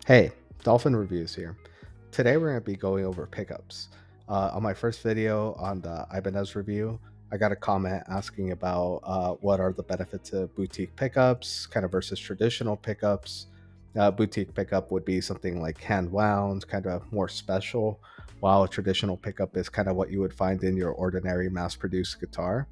Hey, Dolphin Reviews here. Today we're going to be going over pickups. On my first video on the Ibanez review, I got a comment asking about what are the benefits of boutique pickups kind of versus traditional pickups. Boutique pickup would be something like hand wound, kind of more special, while a traditional pickup is kind of what you would find in your ordinary mass produced guitar.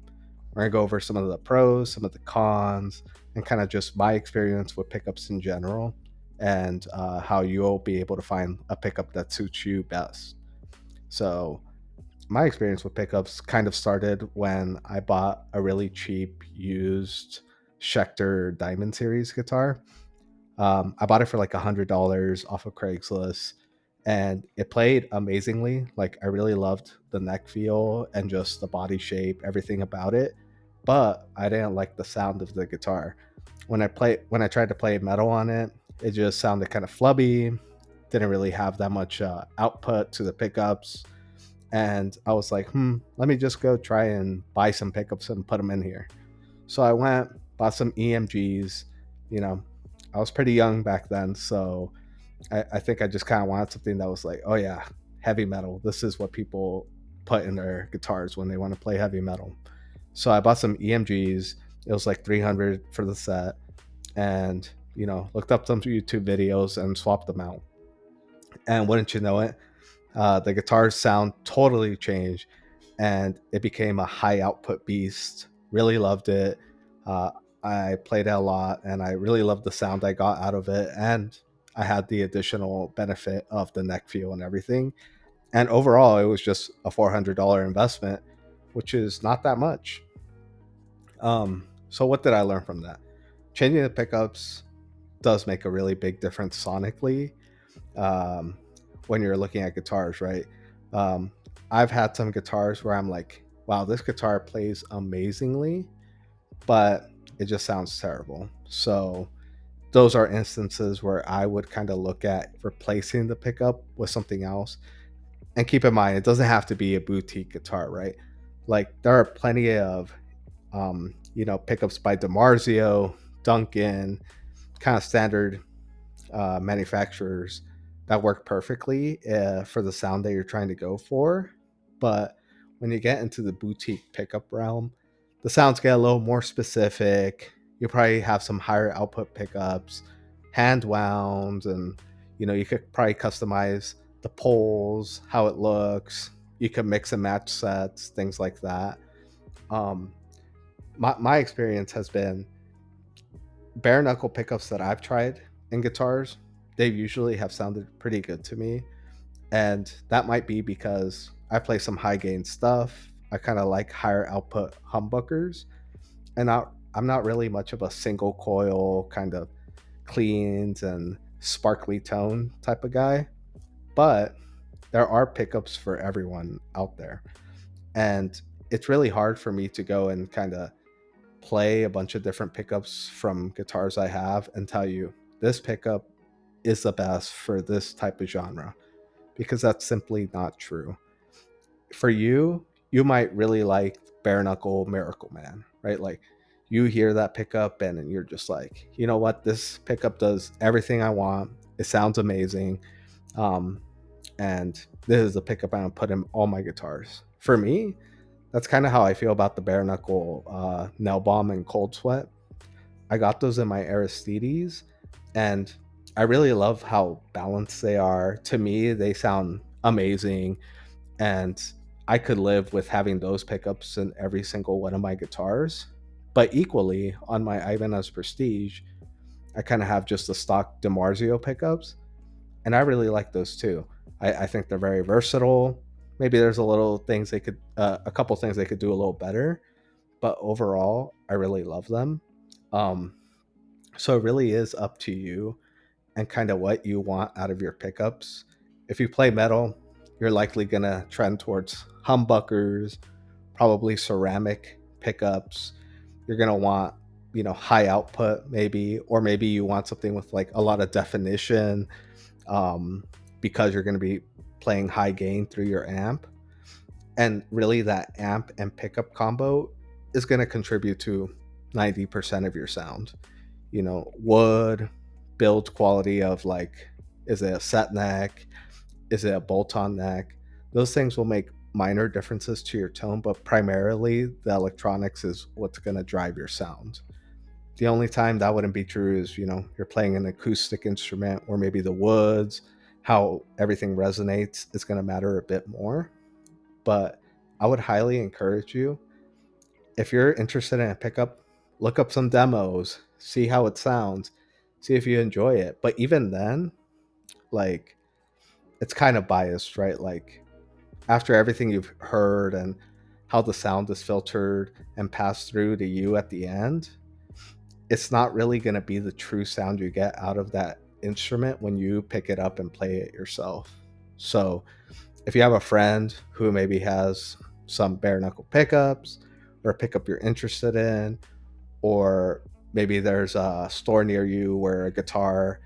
We're going to go over some of the pros, some of the cons, and kind of just my experience with pickups in general and how you'll be able to find a pickup that suits you best. So, my experience with pickups kind of started when I bought a really cheap used Schecter Diamond Series guitar. I bought it for like $100 off of Craigslist, and it played amazingly. Like I really loved the neck feel and just the body shape, everything about it. But I didn't like the sound of the guitar. When I tried to play metal on it, it just sounded kind of flubby. Didn't really have that much output to the pickups, and I was like, let me just go try and buy some pickups and put them in here. So I went, bought some EMGs. You know, I was pretty young back then, so I think I just kind of wanted something that was like, oh yeah, heavy metal. This is what people put in their guitars when they want to play heavy metal. So I bought some EMGs. It was like 300 for the set, and looked up some YouTube videos and swapped them out. And wouldn't you know it, the guitar's sound totally changed, and it became a high output beast. Really loved it. Uh, I played it a lot, and I really loved the sound I got out of it. And I had the additional benefit of the neck feel and everything. And overall, it was just a $400 investment, which is not that much. So what did I learn from that? Changing the pickups does make a really big difference sonically. Um, when you're looking at guitars, right? Um, I've had some guitars where I'm like, wow, this guitar plays amazingly, but it just sounds terrible. So those are instances where I would kind of look at replacing the pickup with something else. And keep in mind, it doesn't have to be a boutique guitar, right? Like there are plenty of, pickups by DiMarzio, Duncan, kind of standard manufacturers that work perfectly for the sound that you're trying to go for. But when you get into the boutique pickup realm, the sounds get a little more specific. You probably have some higher output pickups, hand wound, and you could probably customize the poles, how it looks. You can mix and match sets, things like that. Um, my experience has been bare knuckle pickups that I've tried in guitars, they usually have sounded pretty good to me. And that might be because I play some high gain stuff. I kind of like higher output humbuckers. I'm not really much of a single coil kind of cleans and sparkly tone type of guy. But there are pickups for everyone out there. And it's really hard for me to go and kind of play a bunch of different pickups from guitars I have and tell you this pickup is the best for this type of genre, because that's simply not true. For you, you might really like Bare Knuckle Miracle Man, right? Like you hear that pickup and you're just like, you know what? This pickup does everything I want. It sounds amazing. Um, and this is the pickup I'm gonna put in all my guitars. For me, that's kind of how I feel about the Bare Knuckle Nailbomb and Cold Sweat. I got those in my Aristides, and I really love how balanced they are. To me, they sound amazing, and I could live with having those pickups in every single one of my guitars. But equally, on my Ibanez Prestige, I kind of have just the stock DiMarzio pickups, and I really like those too. I think they're very versatile. Maybe there's a couple things they could do a little better, but overall, I really love them. Um, so it really is up to you and kind of what you want out of your pickups. If you play metal, you're likely going to trend towards humbuckers, probably ceramic pickups. You're going to want, high output maybe, or maybe you want something with like a lot of definition, um, because you're going to be playing high gain through your amp. And really, that amp and pickup combo is going to contribute to 90% of your sound. Wood, build quality of like Is it a set neck? Is it a bolt-on neck? Those things will make minor differences to your tone, but primarily the electronics is what's going to drive your sound. The only time that wouldn't be true is, you're playing an acoustic instrument, or maybe the woods, how everything resonates is going to matter a bit more. But I would highly encourage you, if you're interested in a pickup, look up some demos, see how it sounds, see if you enjoy it. But even then, like, it's kind of biased, right? Like, after everything you've heard and how the sound is filtered and passed through to you at the end, it's not really going to be the true sound you get out of that instrument when you pick it up and play it yourself. So, if you have a friend who maybe has some bare knuckle pickups, or a pickup you're interested in, or maybe there's a store near you where a guitar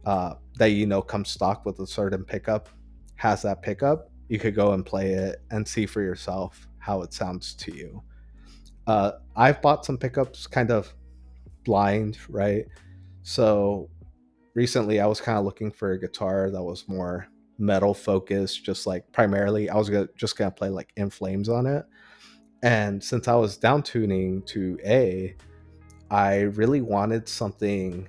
that comes stock with a certain pickup has that pickup, you could go and play it and see for yourself how it sounds to you. I've bought some pickups kind of blind, right? So recently I was kind of looking for a guitar that was more metal focused, just like primarily I was just gonna play like In Flames on it. And since I was down tuning to A, I really wanted something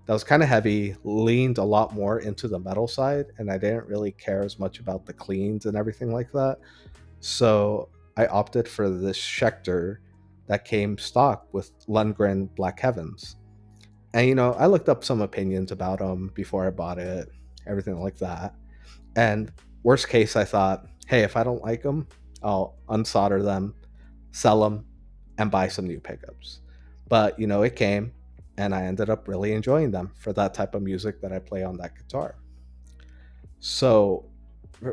that was kind of heavy, leaned a lot more into the metal side, and I didn't really care as much about the cleans and everything like that. So I opted for this Schecter that came stock with Lundgren Black Heavens. And I looked up some opinions about them before I bought it, everything like that. And worst case, I thought, hey, if I don't like them, I'll unsolder them, sell them, and buy some new pickups. But it came, and I ended up really enjoying them for that type of music that I play on that guitar. So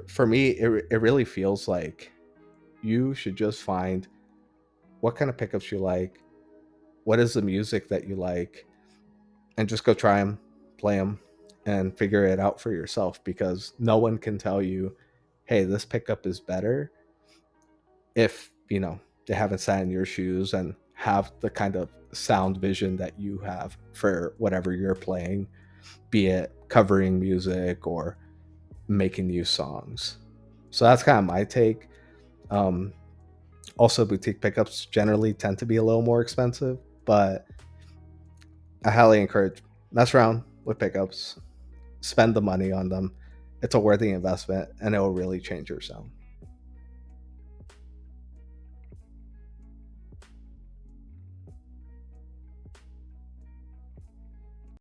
for me, it really feels like you should just find what kind of pickups you like, what is the music that you like, and just go try them, play them, and figure it out for yourself, because no one can tell you, hey, this pickup is better, if they haven't sat in your shoes and have the kind of sound vision that you have for whatever you're playing, be it covering music or making new songs. So that's kind of my take. um, Also, boutique pickups generally tend to be a little more expensive, but I highly encourage, mess around with pickups, spend the money on them. It's a worthy investment, and it will really change your sound.